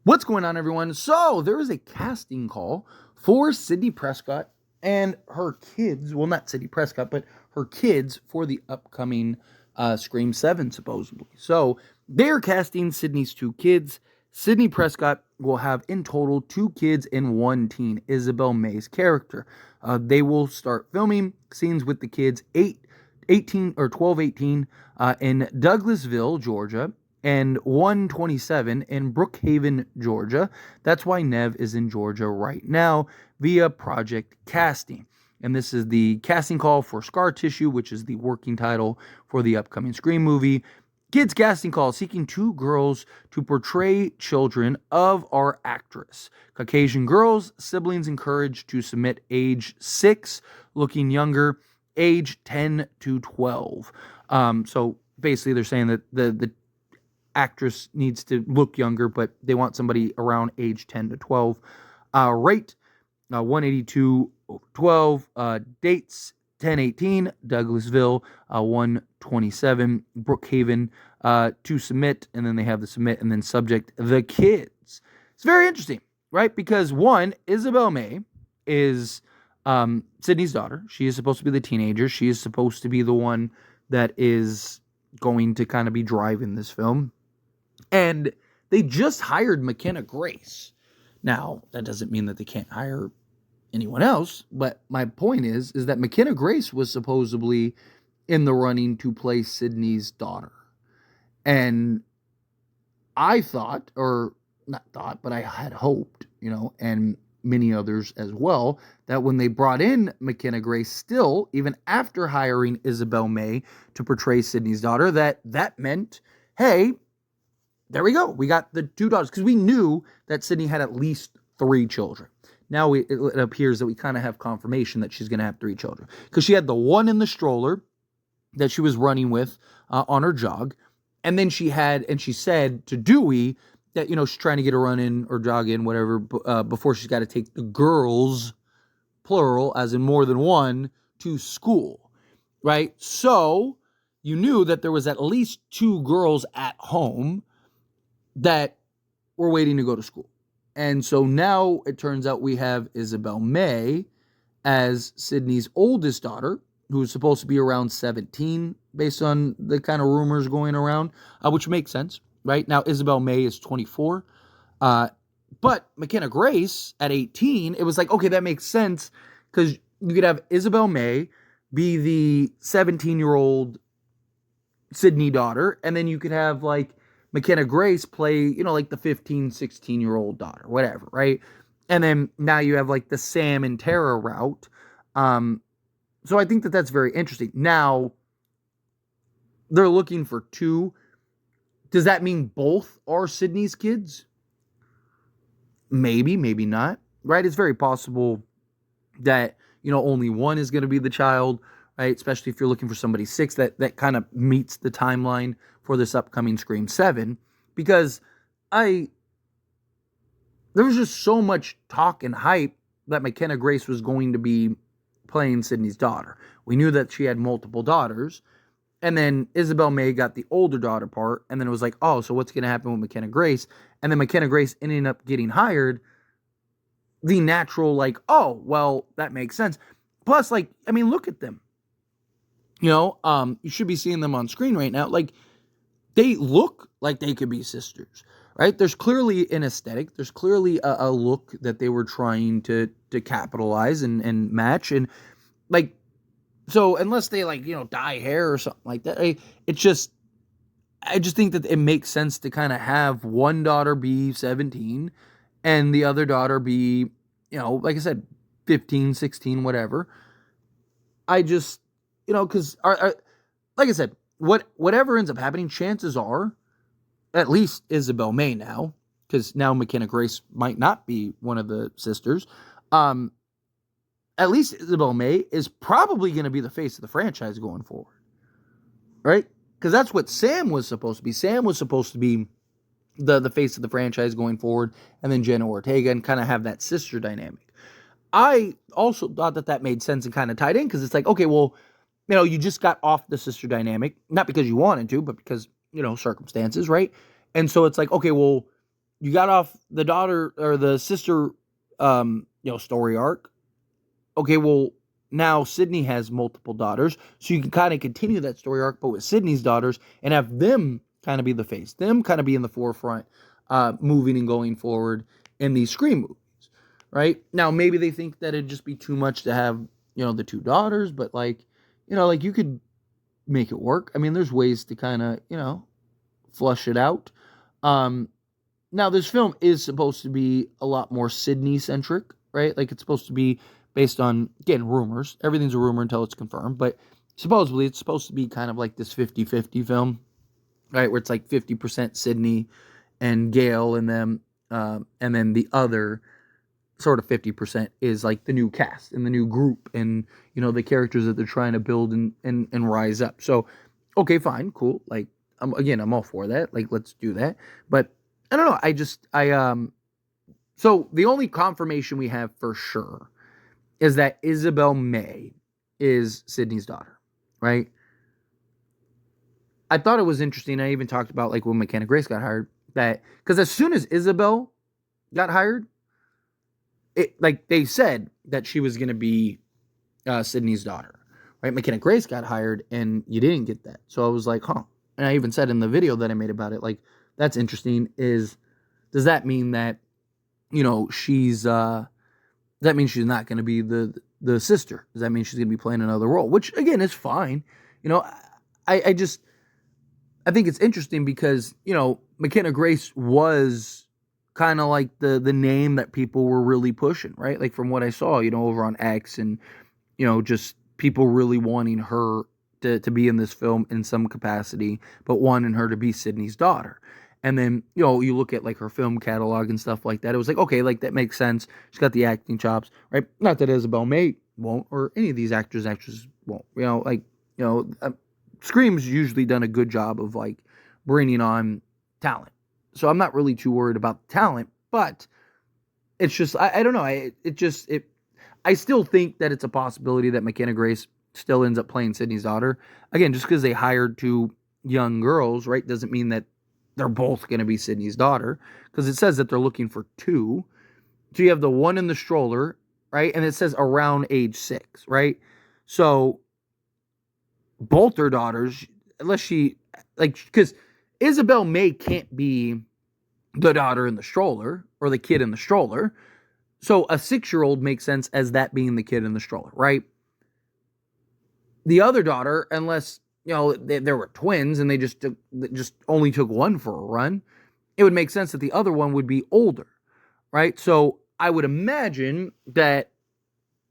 What's going on, everyone? So, there is a casting call for Sidney Prescott and her kids. Well, not Sidney Prescott, but her kids for the upcoming Scream 7, supposedly. So, they're casting Sidney's two kids. Sidney Prescott will have in total two kids and one teen, Isabelle May's character. They will start filming scenes with the kids 18 or 12, 18 in Douglasville, Georgia, and 127 in Brookhaven, Georgia. That's why Nev is in Georgia right now via Project Casting. And this is the casting call for Scar Tissue, which is the working title for the upcoming Scream movie. Kids casting call seeking two girls to portray children of our actress. Caucasian girls, siblings encouraged to submit age 6, looking younger, age 10 to 12. So basically, they're saying that the actress needs to look younger, but they want somebody around age 10 to 12. Rate 182.12. Dates 10/18, Douglasville, 127, Brookhaven, to submit, and then they have the submit, and then subject, the kids. It's very interesting, right? Because one, Isabelle May is Sidney's daughter. She is supposed to be the teenager. She is supposed to be the one that is going to kind of be driving this film. And they just hired McKenna Grace. Now, that doesn't mean that they can't hire anyone else, but my point is that McKenna Grace was supposedly in the running to play Sidney's daughter. And I thought, or not thought, but I had hoped, and many others as well, that when they brought in McKenna Grace, still, even after hiring Isabelle May to portray Sidney's daughter, that meant, hey, there we go. We got the two daughters, because we knew that Sidney had at least 3 children. Now it appears that we kind of have confirmation that she's going to have 3 children, because she had the one in the stroller that she was running with on her jog. And then she said to Dewey that, she's trying to get a run in or jog in, whatever, before she's got to take the girls, plural, as in more than one, to school, right? So you knew that there was at least 2 girls at home that were waiting to go to school. And so now it turns out we have Isabelle May as Sidney's oldest daughter, who's supposed to be around 17, based on the kind of rumors going around, which makes sense, right? Now, Isabelle May is 24. But McKenna Grace at 18, it was like, okay, that makes sense, because you could have Isabelle May be the 17-year-old Sidney daughter, and then you could have, like, McKenna Grace play, like the 15, 16-year-old daughter, whatever, right? And then now you have, like, the Sam and Tara route. So I think that that's very interesting. Now, they're looking for 2. Does that mean both are Sidney's kids? Maybe, maybe not, right? It's very possible that, only one is going to be the child, right? Especially if you're looking for somebody 6, that kind of meets the timeline for this upcoming Scream 7, because there was just so much talk and hype that McKenna Grace was going to be playing Sidney's daughter. We knew that she had multiple daughters, and then Isabelle May got the older daughter part, and then it was like, oh, so what's going to happen with McKenna Grace? And then McKenna Grace ended up getting hired. The natural, like, oh, well, that makes sense. Plus, like, I mean, look at them. You should be seeing them on screen right now. Like, they look like they could be sisters, right? There's clearly an aesthetic. There's clearly a look that they were trying to capitalize and match. And, like, so unless they, like, dye hair or something like that, I just think that it makes sense to kind of have one daughter be 17 and the other daughter be, like I said, 15, 16, whatever. I just, because, like I said, whatever ends up happening, chances are, at least Isabelle May now, because now McKenna Grace might not be one of the sisters, at least Isabelle May is probably going to be the face of the franchise going forward, right? Because that's what Sam was supposed to be. Sam was supposed to be the face of the franchise going forward, and then Jenna Ortega, and kind of have that sister dynamic. I also thought that made sense and kind of tied in, because it's like, okay, well, you just got off the sister dynamic, not because you wanted to, but because, circumstances, right? And so it's like, okay, well, you got off the daughter or the sister, story arc. Okay, well, now Sidney has multiple daughters, so you can kind of continue that story arc, but with Sidney's daughters and have them kind of be the face, them kind of be in the forefront, moving and going forward in these Scream movies, right? Now, maybe they think that it'd just be too much to have, the two daughters, but like you could make it work. I mean, there's ways to kind of, flush it out. Now, this film is supposed to be a lot more Sidney-centric, right? Like, it's supposed to be based on, again, rumors. Everything's a rumor until it's confirmed. But supposedly, it's supposed to be kind of like this 50-50 film, right? Where it's like 50% Sidney and Gale, and then the other sort of 50% is like the new cast and the new group and, the characters that they're trying to build and rise up. So, okay, fine, cool. Like, I'm all for that. Like, let's do that. But I don't know. So the only confirmation we have for sure is that Isabelle May is Sidney's daughter, right? I thought it was interesting. I even talked about like when McKenna Grace got hired, that because as soon as Isabelle got hired, they said that she was going to be Sidney's daughter, right? McKenna Grace got hired and you didn't get that. So I was like, huh. And I even said in the video that I made about it, like, that's interesting. Does that mean that, does that mean she's not going to be the sister? Does that mean she's going to be playing another role? Which, again, is fine. I think it's interesting because, McKenna Grace was kind of like the name that people were really pushing, right? Like from what I saw, over on X and, just people really wanting her to be in this film in some capacity, but wanting her to be Sidney's daughter. And then, you look at like her film catalog and stuff like that. It was like, okay, like that makes sense. She's got the acting chops, right? Not that Isabelle May won't, or any of these actresses won't, Scream's usually done a good job of like bringing on talent. So I'm not really too worried about the talent, but it's just, I don't know. I still think that it's a possibility that McKenna Grace still ends up playing Sidney's daughter. Again, just because they hired two young girls, right, doesn't mean that they're both going to be Sidney's daughter, because it says that they're looking for two. So you have the one in the stroller, right, and it says around age 6, right? So both their daughters, unless because Isabelle May can't be the daughter in the stroller or the kid in the stroller. So a 6-year-old makes sense as that being the kid in the stroller, right? The other daughter, unless, there were twins and they just only took one for a run, it would make sense that the other one would be older, right? So I would imagine that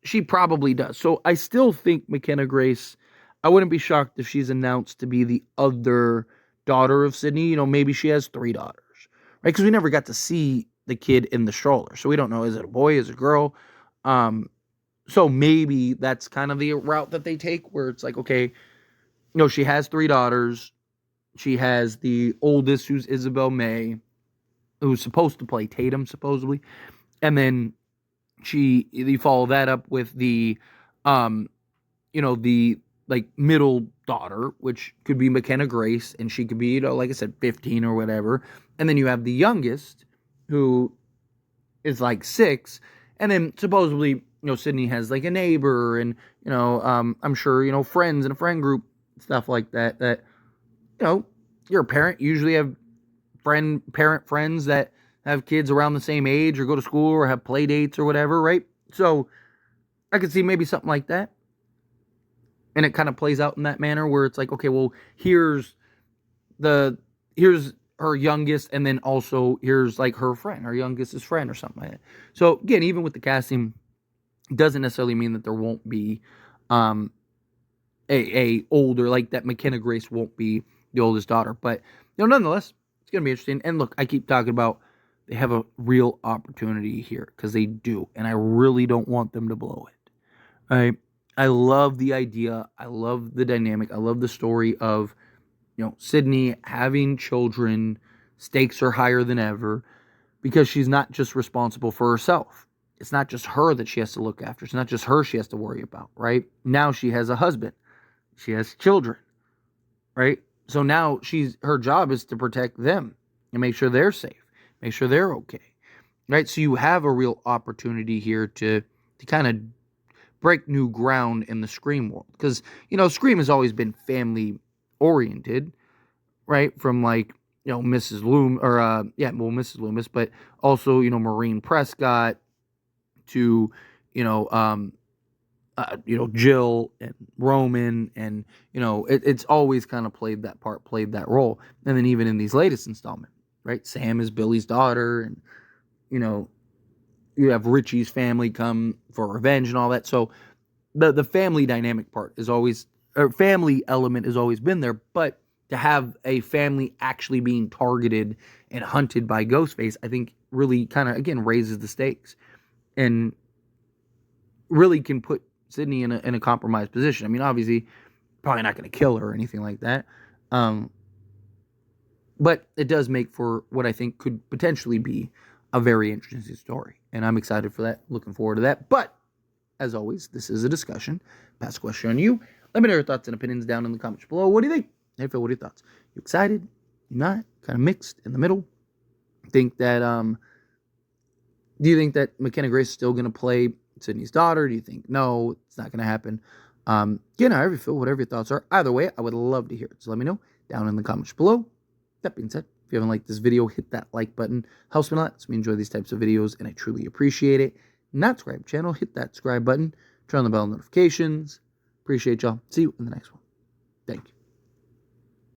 she probably does. So I still think McKenna Grace, I wouldn't be shocked if she's announced to be the other daughter of Sidney. Maybe she has 3 daughters, right? Because we never got to see the kid in the stroller. So we don't know, is it a boy, is it a girl? So maybe that's kind of the route that they take, where it's like, okay, she has 3 daughters. She has the oldest, who's Isabelle May, who's supposed to play Tatum, supposedly. And then you follow that up with the, the like middle daughter, which could be McKenna Grace, and she could be, like I said, 15 or whatever. And then you have the youngest, who is like 6, and then supposedly, Sidney has like a neighbor, and, I'm sure, friends in a friend group, stuff like that, you're a parent, usually have parent friends that have kids around the same age or go to school or have play dates or whatever, right? So I could see maybe something like that. And it kind of plays out in that manner where it's like, okay, well, here's her youngest, and then also here's like her friend, her youngest's friend or something like that. So again, even with the casting, doesn't necessarily mean that there won't be a older, like that McKenna Grace won't be the oldest daughter. But nonetheless, it's gonna be interesting. And look, I keep talking about they have a real opportunity here, because they do, and I really don't want them to blow it. Right? I love the idea. I love the dynamic. I love the story of, Sidney having children. Stakes are higher than ever, because she's not just responsible for herself. It's not just her that she has to look after. It's not just her she has to worry about, right? Now she has a husband. She has children, right? So now her job is to protect them and make sure they're safe. make sure they're okay, right? So you have a real opportunity here to kind of break new ground in the Scream world, because Scream has always been family oriented, right? From like Mrs. Loomis, or Mrs. Loomis, but also Maureen Prescott to you know um Jill and Roman, and it's always kind of played that role. And then even in these latest installment, right? Sam is Billy's daughter, and you have Richie's family come for revenge and all that. So the family dynamic part is always, or family element has always been there, but to have a family actually being targeted and hunted by Ghostface, I think really kind of again raises the stakes and really can put Sidney in a compromised position. I mean, obviously, probably not going to kill her or anything like that. But it does make for what I think could potentially be a very interesting story. And I'm excited for that. Looking forward to that. But, as always, this is a discussion. Pass the question on you. Let me know your thoughts and opinions down in the comments below. What do you think? Hey, Phil, what are your thoughts? You excited? You not? Kind of mixed in the middle? Think that, do you think that McKenna Grace is still going to play Sidney's daughter? Do you think no, it's not going to happen? However you feel, whatever your thoughts are. Either way, I would love to hear it. So let me know down in the comments below. That being said, if you haven't liked this video, hit that like button. Helps me a lot. Lets me enjoy these types of videos, and I truly appreciate it. Not subscribe channel, hit that subscribe button. Turn on the bell notifications. Appreciate y'all. See you in the next one. Thank you.